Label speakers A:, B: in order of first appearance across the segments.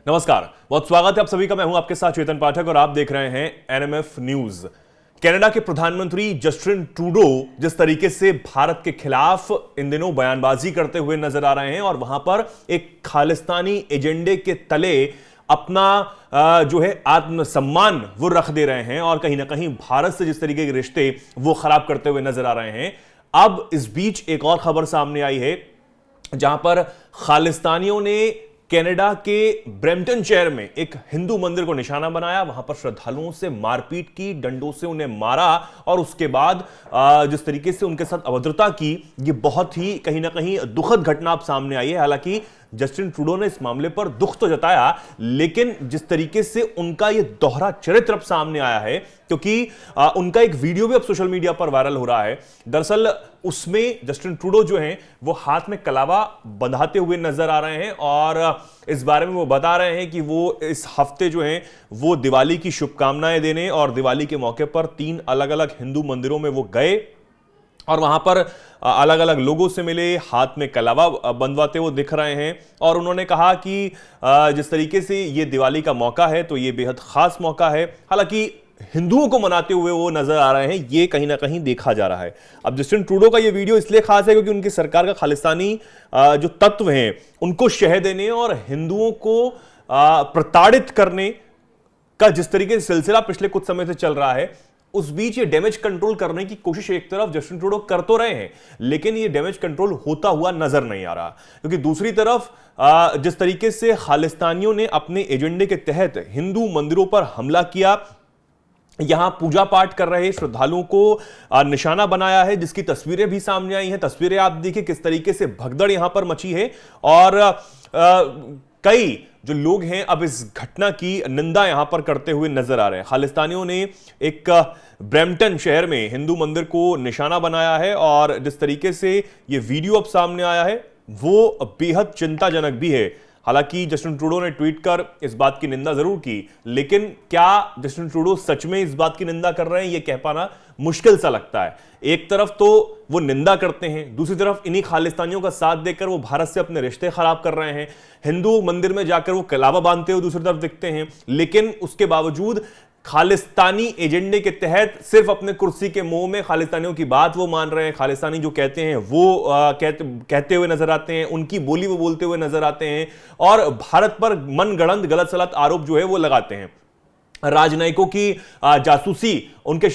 A: नमस्कार, बहुत स्वागत है आप सभी का। मैं हूं आपके साथ चेतन पाठक और आप देख रहे हैं एनएमएफ न्यूज। कनाडा के प्रधानमंत्री जस्टिन ट्रूडो जिस तरीके से भारत के खिलाफ इन दिनों बयानबाजी करते हुए नजर आ रहे हैं और वहां पर एक खालिस्तानी एजेंडे के तले अपना जो है आत्मसम्मान वो रख दे रहे हैं और कहीं ना कहीं भारत से जिस तरीके के रिश्ते वो खराब करते हुए नजर आ रहे हैं। अब इस बीच एक और खबर सामने आई है जहां पर खालिस्तानियों ने कनाडा के ब्रैम्पटन शहर में एक हिंदू मंदिर को निशाना बनाया, वहां पर श्रद्धालुओं से मारपीट की, डंडों से उन्हें मारा और उसके बाद जिस तरीके से उनके साथ अभद्रता की, ये बहुत ही कहीं ना कहीं दुखद घटना अब सामने आई है। हालांकि जस्टिन ट्रूडो ने इस मामले पर दुख तो जताया, लेकिन जिस तरीके से उनका यह दोहरा चरित्र अब सामने आया है, क्योंकि उनका एक वीडियो भी अब सोशल मीडिया पर वायरल हो रहा है। दरअसल उसमें जस्टिन ट्रूडो जो हैं वो हाथ में कलावा बंधाते हुए नजर आ रहे हैं और इस बारे में वो बता रहे हैं कि वो इस हफ्ते जो हैं वो दिवाली की शुभकामनाएं देने और दिवाली के मौके पर 3 अलग अलग हिंदू मंदिरों में वो गए और वहां पर अलग अलग लोगों से मिले, हाथ में कलावा बंधवाते हुए दिख रहे हैं और उन्होंने कहा कि जिस तरीके से ये दिवाली का मौका है तो ये बेहद खास मौका है। हालांकि हिंदुओं को मनाते हुए वो नजर आ रहे हैं, ये कहीं ना कहीं देखा जा रहा है। अब जस्टिन ट्रूडो का ये वीडियो इसलिए खास है क्योंकि उनकी सरकार का खालिस्तानी जो तत्व हैं उनको शह देने और हिंदुओं को प्रताड़ित करने का जिस तरीके से सिलसिला पिछले कुछ समय से चल रहा है, उस बीच ये डैमेज कंट्रोल करने की कोशिश एक तरफ जस्टिन ट्रूडो कर तो रहे हैं, लेकिन ये डैमेज कंट्रोल होता हुआ नजर नहीं आ रहा, क्योंकि दूसरी तरफ जिस तरीके से खालिस्तानियों ने अपने एजेंडे के तहत हिंदू मंदिरों पर हमला किया, यहां पूजा पाठ कर रहे श्रद्धालुओं को निशाना बनाया है, जिसकी तस्वीरें भी सामने आई हैं। तस्वीरें आप देखिए किस तरीके से भगदड़ यहां पर मची है और कई जो लोग हैं अब इस घटना की निंदा यहां पर करते हुए नजर आ रहे हैं। खालिस्तानियों ने एक ब्रैम्पटन शहर में हिंदू मंदिर को निशाना बनाया है और जिस तरीके से यह वीडियो अब सामने आया है वो बेहद चिंताजनक भी है। हालांकि जस्टिन ट्रूडो ने ट्वीट कर इस बात की निंदा जरूर की, लेकिन क्या जस्टिन ट्रूडो सच में इस बात की निंदा कर रहे हैं, यह कह पाना मुश्किल सा लगता है। एक तरफ तो वो निंदा करते हैं, दूसरी तरफ इन्हीं खालिस्तानियों का साथ देकर वो भारत से अपने रिश्ते खराब कर रहे हैं। हिंदू मंदिर में जाकर वो कलावा बांधते हुए दूसरी तरफ दिखते हैं, लेकिन उसके बावजूद खालिस्तानी एजेंडे के तहत सिर्फ अपने कुर्सी के मोह में खालिस्तानियों की बात वो मान रहे हैं। खालिस्तानी जो कहते हैं वो कहते हुए नजर आते हैं, उनकी बोली वो बोलते हुए नजर आते हैं और भारत पर मनगढ़ंत गलत सलत आरोप जो है वो लगाते हैं। राजनयिकों की जासूसी उनके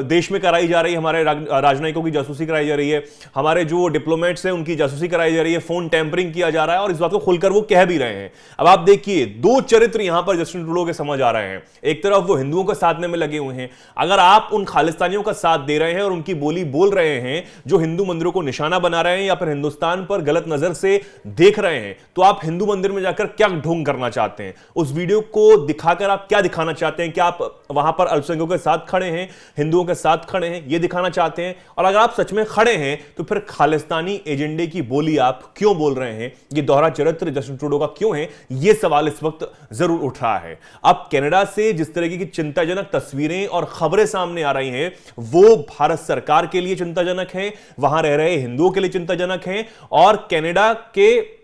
A: देश में कराई जा रही है, हमारे राजनयिकों की जासूसी कराई जा रही है, हमारे जो डिप्लोमेट्स हैं उनकी जासूसी कराई जा रही है, फोन टैंपरिंग किया जा रहा है और इस बात को खुलकर वो कह भी रहे हैं। अब आप देखिए दो चरित्र यहां पर जस्टिन ट्रूडो के समझ आ रहे हैं। एक तरफ वो हिंदुओं का साथ देने में लगे हुए हैं, अगर आप उन खालिस्तानियों का साथ दे रहे हैं और उनकी बोली बोल रहे हैं जो हिंदू मंदिरों को निशाना बना रहे हैं या फिर हिंदुस्तान पर गलत नजर से देख रहे हैं, तो आप हिंदू मंदिर में जाकर क्या ढोंग करना चाहते हैं? उस वीडियो को दिखाकर आप क्या दिखाना चाहते हैं? क्या आप वहां पर अल्पसंख्यकों के साथ खड़े हैं, हिंदुओं के साथ खड़े हैं, यह दिखाना चाहते हैं? और अगर आप सच में खड़े हैं तो फिर खालिस्तानी एजेंडे की बोली आप क्यों बोल रहे हैं? यह दोहरा चरित्र जस्टिन ट्रूडो का क्यों है? यह सवाल इस वक्त जरूर उठ रहा है। अब कनाडा से जिस तरीके की चिंताजनक तस्वीरें और खबरें सामने आ रही हैं वो भारत सरकार के लिए चिंताजनक है, वहां रह रहे हिंदुओं के लिए चिंताजनक है और कनाडा के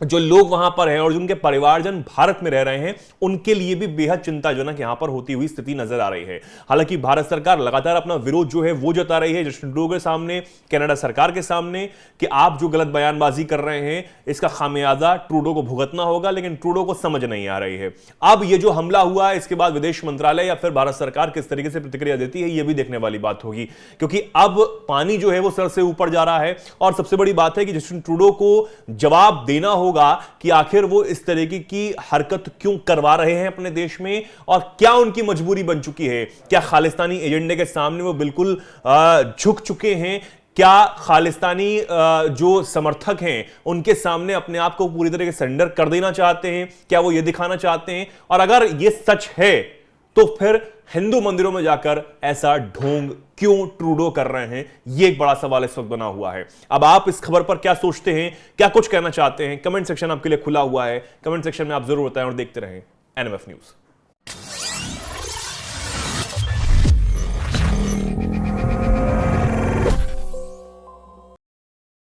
A: जो लोग वहां पर हैं और जिनके परिवारजन भारत में रह रहे हैं उनके लिए भी बेहद चिंताजनक यहां पर होती हुई स्थिति नजर आ रही है। हालांकि भारत सरकार लगातार अपना विरोध जो है वो जता रही है जस्टिन ट्रूडो के सामने, कनाडा सरकार के सामने, कि आप जो गलत बयानबाजी कर रहे हैं इसका खामियाजा ट्रूडो को भुगतना होगा, लेकिन ट्रूडो को समझ नहीं आ रही है। अब ये जो हमला हुआ है इसके बाद विदेश मंत्रालय या फिर भारत सरकार किस तरीके से प्रतिक्रिया देती है यह भी देखने वाली बात होगी, क्योंकि अब पानी जो है वो सर से ऊपर जा रहा है और सबसे बड़ी बात है कि जस्टिन ट्रूडो को जवाब देना होगा कि आखिर वो इस तरीके की हरकत क्यों करवा रहे हैं अपने देश में और क्या उनकी मजबूरी बन चुकी है? क्या खालिस्तानी एजेंडे के सामने वो बिल्कुल झुक चुके हैं? क्या खालिस्तानी जो समर्थक हैं उनके सामने अपने आप को पूरी तरह से सरेंडर कर देना चाहते हैं? क्या वो ये दिखाना चाहते हैं? और अगर ये सच है तो फिर हिंदू मंदिरों में जाकर ऐसा ढोंग क्यों ट्रूडो कर रहे हैं? यह एक बड़ा सवाल इस वक्त बना हुआ है। अब आप इस खबर पर क्या सोचते हैं, क्या कुछ कहना चाहते हैं? कमेंट सेक्शन आपके लिए खुला हुआ है, कमेंट सेक्शन में आप जरूर बताएं और देखते रहें एनएमएफ न्यूज।